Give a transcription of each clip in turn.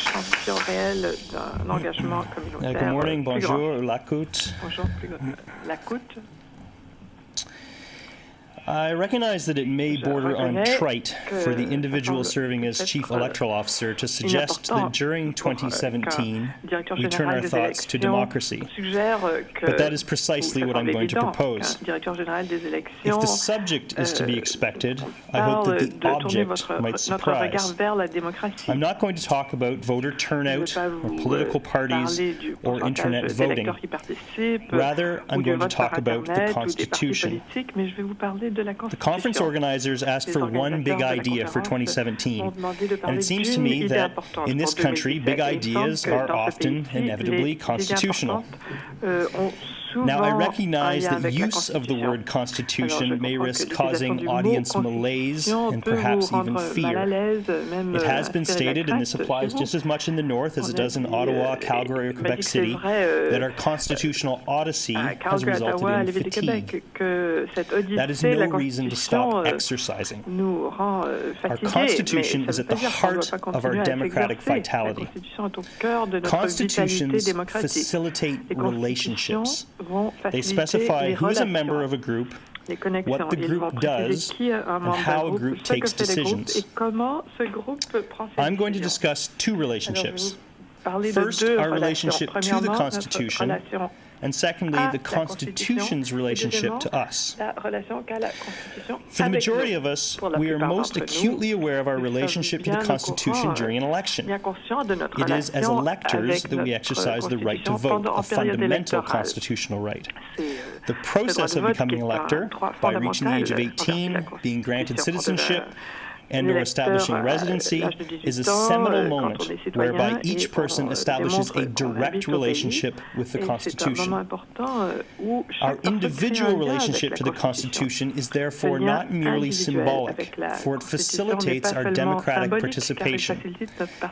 champion réel d'un engagement communautaire. Good morning, plus bonjour, grand. l'écoute. Bonjour, l'écoute. I recognize that it may border on trite for the individual serving as Chief Electoral Officer to suggest that during 2017 we turn our thoughts to democracy. But that is precisely what I'm going to propose. If the subject is to be expected, I hope that the object might surprise. I'm not going to talk about voter turnout or political parties or internet voting. Rather, I'm going to talk about the Constitution. The conference organizers asked for one big idea for 2017, and it seems to me that in this country, big ideas are often inevitably constitutional. Now, I recognize that use of the word constitution may risk causing audience malaise and perhaps even fear. It has been stated, and this applies just as much in the North as it does in Ottawa, Calgary, or Quebec City, that our constitutional odyssey has resulted in fatigue. That is no reason to stop exercising. Our Constitution is at the heart of our democratic vitality. Constitutions facilitate relationships. They specify who is a member of a group, what the group does, and how a group takes decisions. I'm going to discuss two relationships. First, our relationship to the Constitution, and secondly, the Constitution's relationship to us. For the majority of us, we are most acutely aware of our relationship to the Constitution during an election. It is as electors that we exercise the right to vote, a fundamental constitutional right. The process of becoming an elector, by reaching the age of 18, being granted citizenship, and/or establishing residency, is a seminal moment whereby each person establishes a direct relationship with the Constitution. Our individual relationship to the Constitution is therefore not merely symbolic, for it facilitates our democratic participation.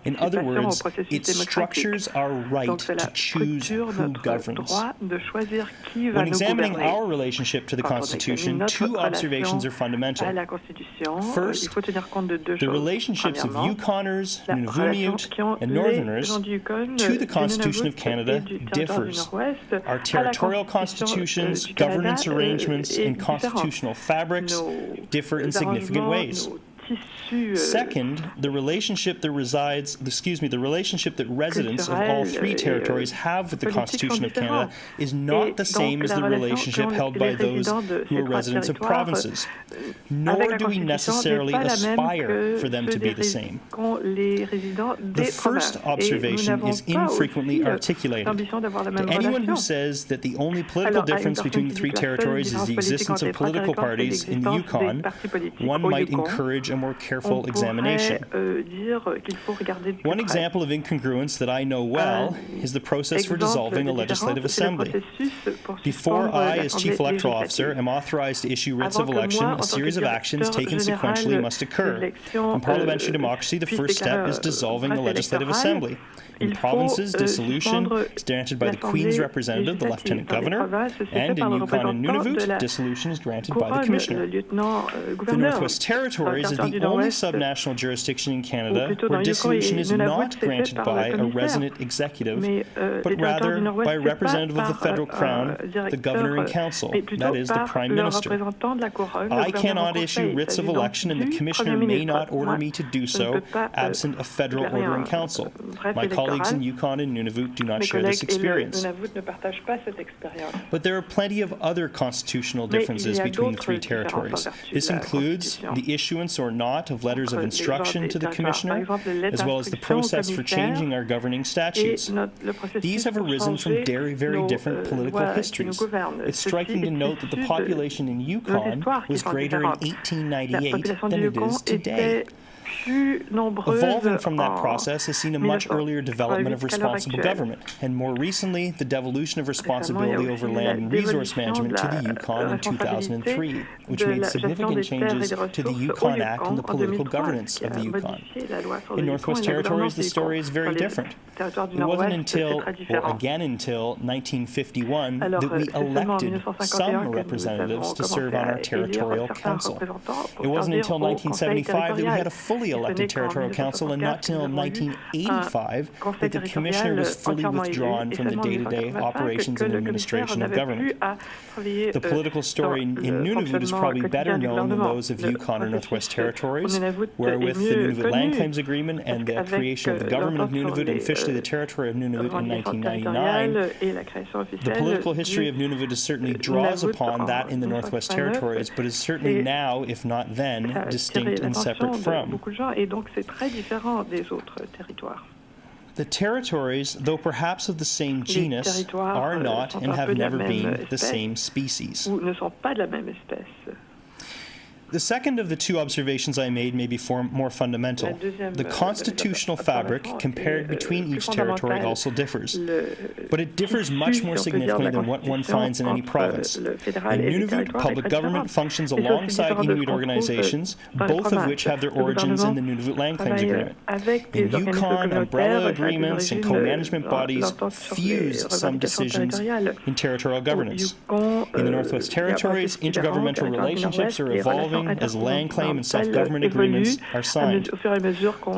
In other words, it structures our right to choose who governs. When examining our relationship to the Constitution, two observations are fundamental. First, the relationships of Yukoners, Nunavummiut, and Northerners to the Constitution of Canada differs. Our territorial constitutions, governance arrangements, and constitutional fabrics differ in significant ways. Second, the relationship that residents of all three territories have with the Constitution of Canada is not the same as the relationship held by those who are residents of provinces, nor do we necessarily aspire for them to be the same. The first observation is infrequently articulated. To anyone who says that the only political difference between the three territories is the existence of political parties in the Yukon, one might encourage a more careful examination. One example of incongruence that I know well is the process for dissolving a legislative assembly. Before I, as Chief Electoral Officer, am authorized to issue writs of election, a series of actions taken sequentially must occur. In parliamentary democracy, the first step is dissolving the legislative assembly. In provinces, dissolution is granted by the Queen's representative, the Lieutenant Governor, and in Yukon and Nunavut, dissolution is granted by the Commissioner. The Northwest Territories is the only subnational jurisdiction in Canada where dissolution is not granted by a resident executive, but rather by a representative of the Federal Crown, the Governor and Council, that is, the Prime Minister. I cannot issue writs of election, and the Commissioner may not order me to do so, absent a Federal Order in Council. My colleagues in Yukon and Nunavut do not share this experience. But there are plenty of other constitutional differences between the three territories. This includes the issuance or not of letters of instruction to the Commissioner, as well as the process for changing our governing statutes. These have arisen from very different political histories. It's striking to note that the population in Yukon was greater in 1898 than it is today. Evolving from that process has seen a much earlier development of responsible government, and more recently, the devolution of responsibility over land and resource management to the Yukon in 2003, which made significant changes to the Yukon Act and the political governance of the Yukon. In Northwest Territories, the story is very different. It wasn't until 1951, that we elected some representatives to serve on our territorial council. It wasn't until 1975 that we had a fully fully elected territorial council, and not till 1985 that the commissioner was fully withdrawn from the day-to-day operations and administration of government. The political story in Nunavut is probably better known than those of Yukon or Northwest Territories, where with the Nunavut Land Claims Agreement and the creation of the government of Nunavut and officially the territory of Nunavut in 1999, the political history of Nunavut is certainly draws upon that in the Northwest Territories, but is certainly now, if not then, distinct and separate from. The territories, though perhaps of the same genus, are not and have never been the same species. The second of the two observations I made may be more fundamental. The constitutional fabric compared between each territory also differs, but it differs much more significantly than what one finds in any province. In Nunavut, public government functions alongside Inuit organizations, both of which have their origins in the Nunavut Land Claims Agreement. In Yukon, umbrella agreements and co-management bodies fuse some decisions in territorial governance. In the Northwest Territories, intergovernmental relationships are evolving as land claim and self-government agreements are signed.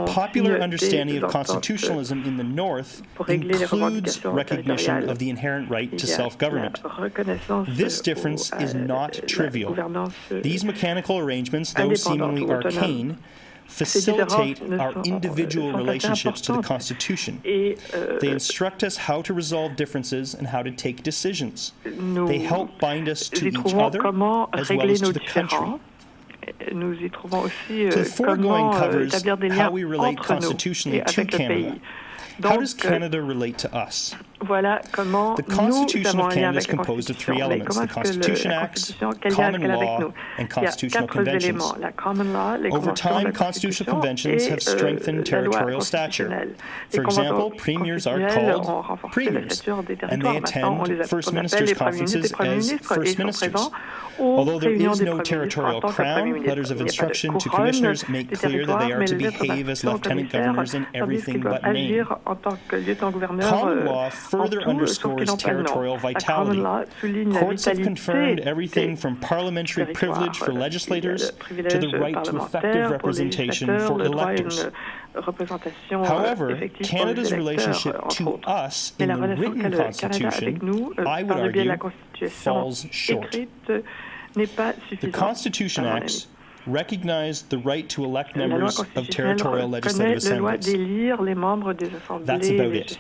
Popular understanding of constitutionalism in the North includes recognition of the inherent right to self-government. This difference is not trivial. These mechanical arrangements, though seemingly arcane, facilitate our individual relationships to the Constitution. They instruct us how to resolve differences and how to take decisions. They help bind us to each other as well as to the country. So the foregoing covers how we relate constitutionally to Canada. How does Canada relate to us? The Constitution of Canada is composed of three elements: the Constitution Acts, common law, and constitutional conventions. Over time, constitutional conventions have strengthened territorial stature. For example, premiers are called premiers, and they attend First Ministers' conferences as First Ministers. Although there is no territorial crown, letters of instruction to commissioners make clear that they are to behave as lieutenant governors in everything but name. Common law further underscores territorial vitality. Courts have confirmed everything from parliamentary privilege for legislators to the right to effective representation for electors. However, Canada's relationship to us in the written Constitution, I would argue, falls short. The Constitution Acts recognize the right to elect members of territorial legislative assemblies. That's about it.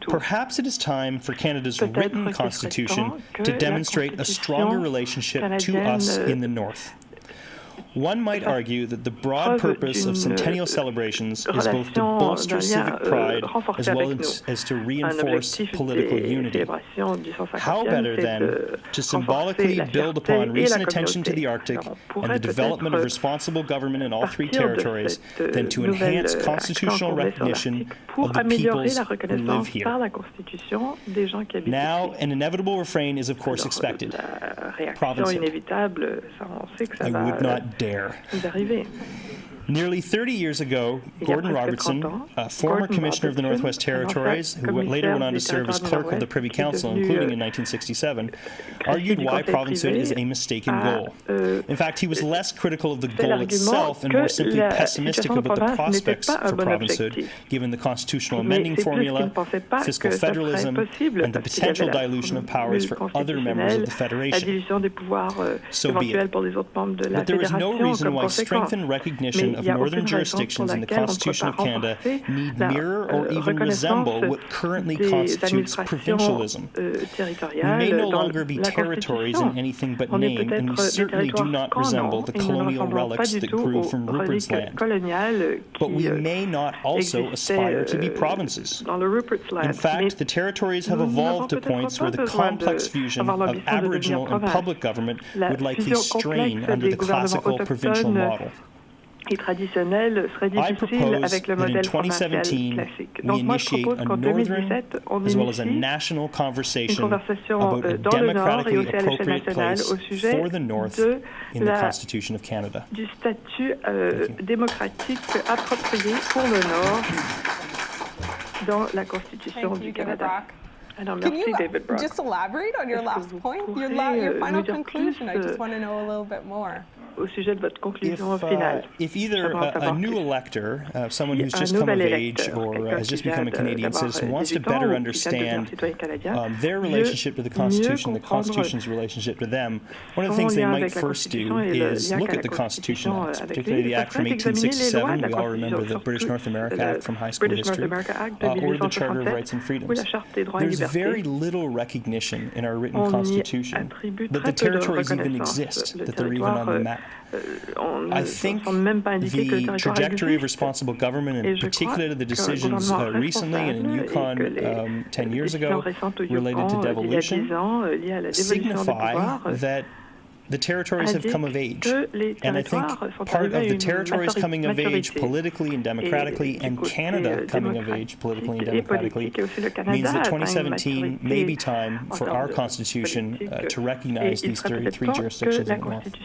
Perhaps it is time for Canada's written constitution to demonstrate a stronger relationship to us in the North. One might argue that the broad purpose of centennial celebrations is both to bolster civic pride as well as to reinforce political unity. How better, then, to symbolically build upon recent attention to the Arctic and the development of responsible government in all three territories than to enhance constitutional recognition of the peoples who live here? Now, an inevitable refrain is, of course, expected. Provincehood. I would not dare. Nearly 30 years ago, Gordon Robertson, a former commissioner of the Northwest Territories, who later went on to serve as clerk of the Privy Council, including in 1967, argued why provincehood is a mistaken goal. In fact, he was less critical of the goal itself and more simply pessimistic about the prospects for provincehood, given the constitutional amending formula, fiscal federalism, and the potential dilution of powers for other members of the Federation. So be it. But there is no reason why strengthened recognition of northern jurisdictions in the Constitution of Canada need mirror or even resemble what currently constitutes provincialism. We may no longer be territories in anything but name, and we certainly do not resemble the colonial relics that grew from Rupert's Land. But we may not also aspire to be provinces. In fact, the territories have evolved to points where the complex fusion of Aboriginal and public government would likely strain under the classical provincial model. I propose that in 2017 we initiate a northern as well as a national conversation about a democratically appropriate place for the North in the Constitution of Canada. Du statut démocratique approprié pour le Nord dans la Constitution du Canada. Can you just elaborate on your last point, your final conclusion? I just want to know a little bit more. au sujet de votre conclusion finale. If either a new elector, someone who's just come of age or has just become a Canadian citizen, wants to better understand their relationship to the Constitution, the Constitution's relationship to them, one of the things they might first do is look at the Constitution Acts, particularly the Act from 1867. We all remember the British North America Act from high school history, or the Charter of Rights and Freedoms. There's very little recognition in our written Constitution that the territories even exist, that they're even on the map. I think the trajectory of responsible government, and particularly the decisions recently and in Yukon 10 years ago related to devolution, signify that the territories have come of age. And I think part of the territories coming of age politically and democratically, and Canada coming of age politically and democratically, means that 2017 may be time for our Constitution to recognize these 33 jurisdictions in the North.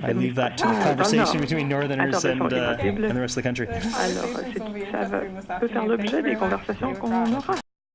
I leave that to the conversation between Northerners and the rest of the country. Alors, ça peut faire l'objet des conversations qu'on aura.